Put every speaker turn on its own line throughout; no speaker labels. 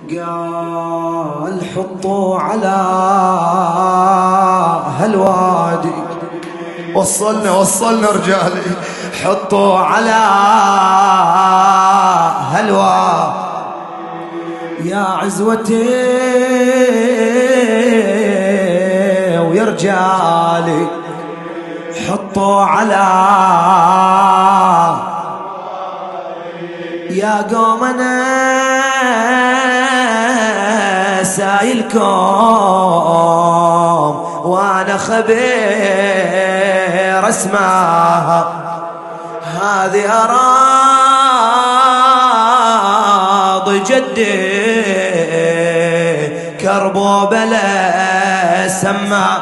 قال حطوا على هالوادي، وصلنا رجالي، حطوا على هالوادي يا عزوتي ويا رجالي، حطوا على يا قوم انا سايلكم وانا خبير اسمعها، هذه اراض جدي كربو بلا سمع،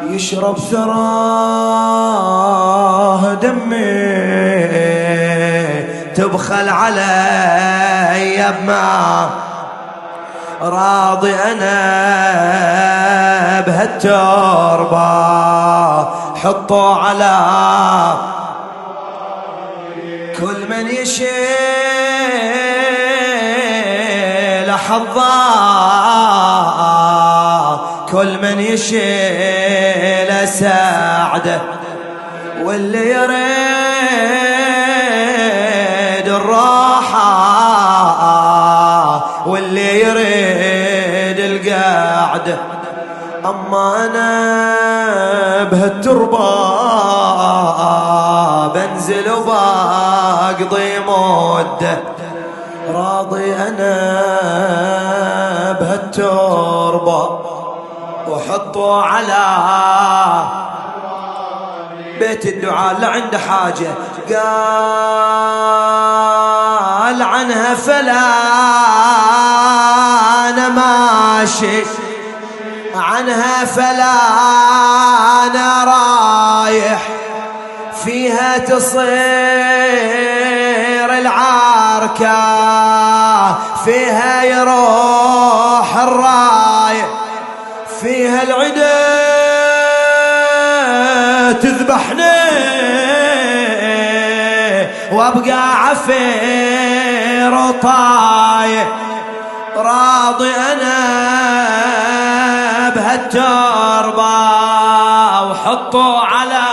يشرب ثراه دمي تبخل علي بما راضي انا بهالتربة، حطوا على كل من يشيل حظه، كل من يشيل ساعده، واللي يريد الراحة واللي يريد القعدة، أما أنا بهالتربة بنزل وبقضي مدة، راضي أنا بهالتربة، وحطوا على بيت الدعاء لا عنده حاجة، قال عنها فلا أنا ماشي، عنها فلا أنا رايح، فيها تصير العركة، فيها يروح الرايح، فيها العدا تذبحني وابقى عفير وطايح، راضي انا بهالتربة، وحطوا على